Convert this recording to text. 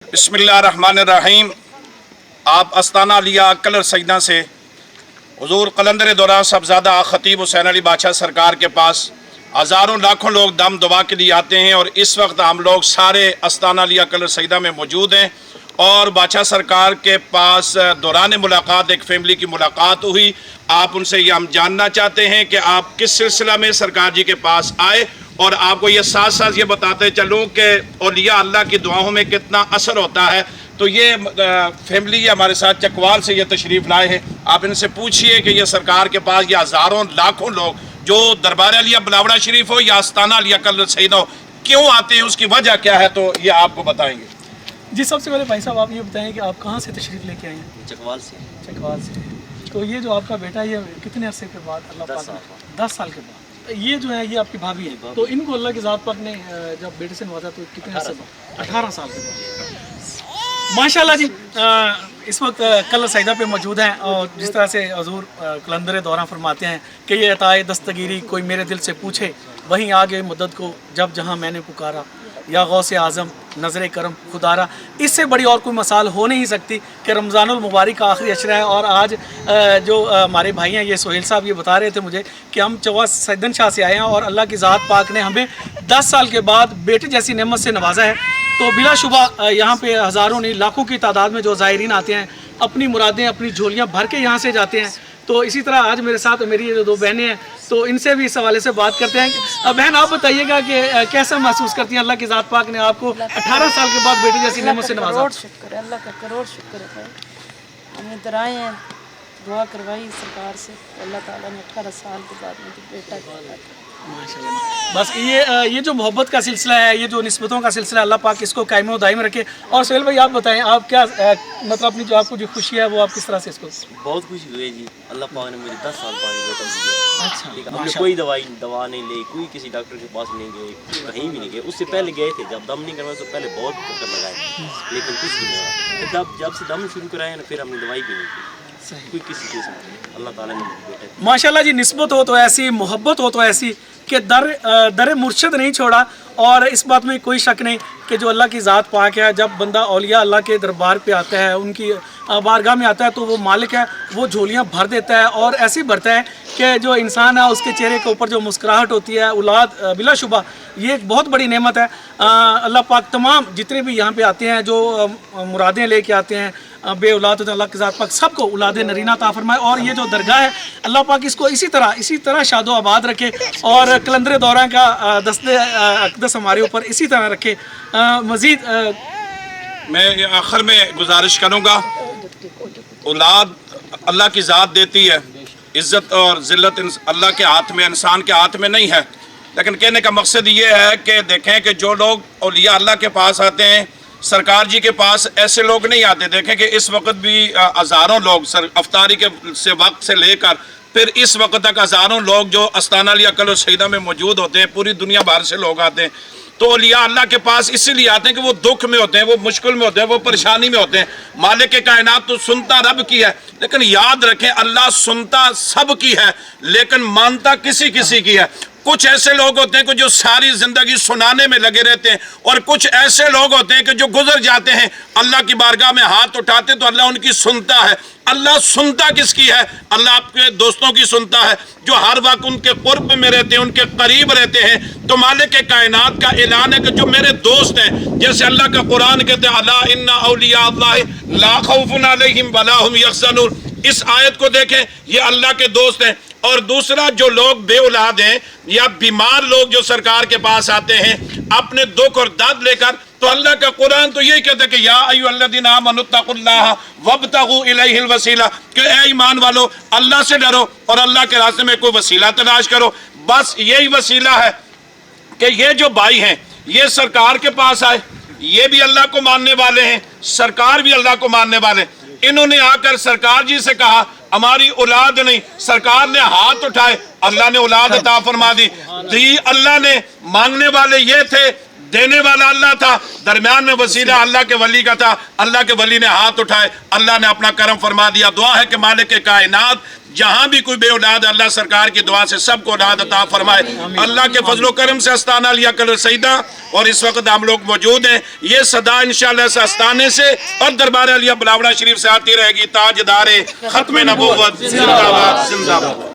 बिस्मिल्लाहिर्रहमानिर्रहीम। आप अस्ताना लिया कलर सजना से हुजूर कलंदर दौरा साहबजादा खतीब हुसैन अली बादशाह सरकार के पास हज़ारों लाखों लोग दम दुआ के लिए आते हैं, और इस वक्त हम लोग सारे अस्ताना लिया कलर सजदा में मौजूद हैं। और बादशाह सरकार के पास दौरान मुलाकात एक फैमिली की मुलाकात हुई। आप उनसे ये हम जानना चाहते हैं कि आप किस सिलसिला में सरकार जी के पास आए, और आपको ये साथ साथ ये बताते चलूँ कि औलिया अल्लाह की दुआओं में कितना असर होता है। तो ये फैमिली हमारे साथ चकवाल से ये तशरीफ़ लाए हैं। आप इनसे पूछिए कि ये सरकार के पास ये हज़ारों लाखों लोग जो दरबार अलिया बिलावड़ा शरीफ हो या आस्ताना अलिया कलर सईद हो क्यों आते हैं, उसकी वजह क्या है, तो ये आपको बताएंगे। जी, सबसे पहले भाई साहब आप ये बताएं कि आप कहाँ से तशरीफ़ लेके आए हैं? चकवाल से। चकवाल से। तो ये जो आपका बेटा है ये कितने अरसे के बाद अल्लाह पाक ने 10 साल के बाद, ये जो है ये आपकी भाभी है, तो इनको अल्लाह की ज़ात पाक ने जब बेटे से नवाजा तो कितने अरसे बाद? 18 साल के बाद। माशाल्लाह जी। इस वक्त कलर सईदा पे मौजूद हैं, और जिस तरह से हजूर कलंदर दौरा फरमाते हैं कि ये अताए दस्तगीरी कोई मेरे दिल से पूछे, वहीं आगे मदद को जब जहाँ मैंने पुकारा, या गौसे आज़म नज़र करम खुदारा। इससे बड़ी और कोई मिसाल हो नहीं सकती कि रमज़ानुल मुबारक का आखिरी अशरा है। और आज जो हमारे भाई हैं ये सोहेल साहब ये बता रहे थे मुझे कि हम चवा सैदन शाह से आए हैं, और अल्लाह की ज़ात पाक ने हमें 10 साल के बाद बेटे जैसी नेमत से नवाजा है। तो बिलाशुबा यहाँ पे हज़ारों नहीं लाखों की तादाद में जो ज़ायरीन आते हैं, अपनी मुरादें अपनी झोलियाँ भर के यहाँ से जाते हैं। तो इसी तरह आज मेरे साथ मेरी ये जो 2 बहनें हैं, तो इनसे भी इस हवाले से बात करते हैं। बहन, आप बताइएगा कि कैसा महसूस करती हैं अल्लाह की ज़ात पाक ने आपको 18 साल के बाद बेटे जैसी नेमत से नवाजा? करोड़ शुक्र है, अल्लाह का करोड़ शुक्र है। हम इधर आए हैं, दुआ करवाई सरकार से, अल्लाह ताला ने 18 साल के बाद मुझे बेटा दिया। माशाल्लाह। बस ये जो मोहब्बत का सिलसिला है, ये जो निस्बतों का सिलसिला, अल्लाह पाक इसको कायम दायम रखे। और सोहेल भाई आप बताएं, आप क्या मतलब अपनी जो आपको जो खुशी है वो आप किस तरह से इसको? बहुत खुशी हुई जी, अल्लाह पाक ने मुझे 10 साल बाद बेटा दिया। अच्छा, ठीक है, हमने कोई दवा नहीं ली, कोई किसी डॉक्टर के पास नहीं गए, कहीं भी नहीं गए। उससे पहले गए थे, जब दम नहीं करवाया उससे पहले बहुत चक्कर लगाए, लेकिन कुछ भी नहीं हुआ। जब से दम शुरू कराया ना, फिर हमने दवाई भी नहीं की, कोई किसी चीज़ में। अल्लाह ताला ने मुझे बेटा दिया। माशाल्लाह जी। निस्बत हो तो ऐसी, मोहब्बत हो तो ऐसी कि दर मुर्शद नहीं छोड़ा। और इस बात में कोई शक नहीं कि जो अल्लाह की ज़ात पाक है, जब बंदा औलिया अल्लाह के दरबार पे आता है, उनकी बारगाह में आता है, तो वो मालिक है, वो झोलियाँ भर देता है। और ऐसे ही भरता है कि जो इंसान है उसके चेहरे के ऊपर जो मुस्कुराहट होती है, औलाद बिलाशुबा ये एक बहुत बड़ी नेमत है। अल्लाह पाक तमाम जितने भी यहाँ पे आते हैं, जो मुरादें लेके आते हैं, बे औलाद होते हैं, अल्लाह की ज़ात पाक सबको औलाद नरीना अता फरमाए। और ये जो दरगाह है, अल्लाह पाक इसको इसी तरह शादो आबाद रखे, और कलंदर दौरा का दस्ते अक़दस हमारे ऊपर इसी तरह रखे। मज़ीद मैं ये आखिर में गुजारिश करूँगा, औलाद अल्लाह की ज़ात देती है, इज़्ज़त और ज़िल्लत अल्लाह के हाथ में, इंसान के हाथ में नहीं है। लेकिन कहने का मकसद ये है कि देखें कि जो लोग औलिया अल्लाह के पास आते हैं, सरकार जी के पास ऐसे लोग नहीं आते। देखें कि इस वक्त भी हज़ारों लोग अफ्तारी के से वक्त से लेकर फिर इस वक्त तक हज़ारों लोग जो अस्ताना लिया कलर सईदा में मौजूद होते हैं, पूरी दुनिया भर से लोग आते हैं। तो औलिया अल्लाह के पास इसीलिए आते हैं कि वो दुख में होते हैं, वो मुश्किल में होते हैं, वो परेशानी में होते हैं। मालिक के कायनात तो सुनता रब की है, लेकिन याद रखें अल्लाह सुनता सब की है, लेकिन मानता किसी किसी की है। कुछ ऐसे लोग होते हैं कि जो सारी ज़िंदगी सुनाने में लगे रहते हैं, और कुछ ऐसे लोग होते हैं कि जो गुजर जाते हैं, अल्लाह की बारगाह में हाथ उठाते तो अल्लाह उनकी सुनता है। अल्लाह सुनता किसकी है? अल्लाह आपके दोस्तों की सुनता है, जो हर वक्त उनके कुर्ब में रहते हैं, उनके करीब रहते हैं। तो मालिक के कायनात का ऐलान है कि जो मेरे दोस्त हैं, जैसे अल्लाह का कुरान कहते हैं, अला इन्ना औलिया अल्लाह ला खौफुन अलैहिम वला हुम यहज़नून। इस आयत को देखें, ये अल्लाह के दोस्त हैं। और दूसरा, जो लोग बे औलाद हैं या बीमार लोग जो सरकार के पास आते हैं अपने दुख और दर्द लेकर, तो अल्लाह का कुरान तो यही कहता है कि या अय्युहल्लज़ीना आमनुत्तक़ुल्लाह वब्तगू इलैहिल वसीला, कि ऐ ईमान वालो अल्लाह से डरो और अल्लाह के रास्ते में कोई वसीला तलाश करो। बस यही वसीला है कि ये जो भाई हैं ये सरकार के पास आए, ये भी अल्लाह को मानने वाले हैं, सरकार भी अल्लाह को मानने वाले। इन्होंने आकर सरकार जी से कहा हमारी औलाद नहीं, सरकार ने हाथ उठाए, अल्लाह ने औलाद अता फरमा दी। अल्लाह ने मांगने वाले ये थे, دینے والا اللہ تھا, درمیان میں وسیلہ اللہ کے ولی کا تھا. اللہ کے ولی نے ہاتھ اٹھائے, اللہ نے اپنا کرم فرما دیا. دعا ہے کہ مالک کائنات جہاں بھی کوئی بے اولاد, اللہ سرکار کی دعا سے سب کو اولاد عطا فرمائے. اللہ کے فضل و کرم سے استانہ لیا کل سیدہ, اور اس وقت ہم لوگ موجود ہیں. یہ صدا انشاءاللہ اس استانے سے اور دربار علیہ بلاوڑا شریف سے آتی رہے گی. تاجدار ختم نبوت زندہ باد, زندہ باد.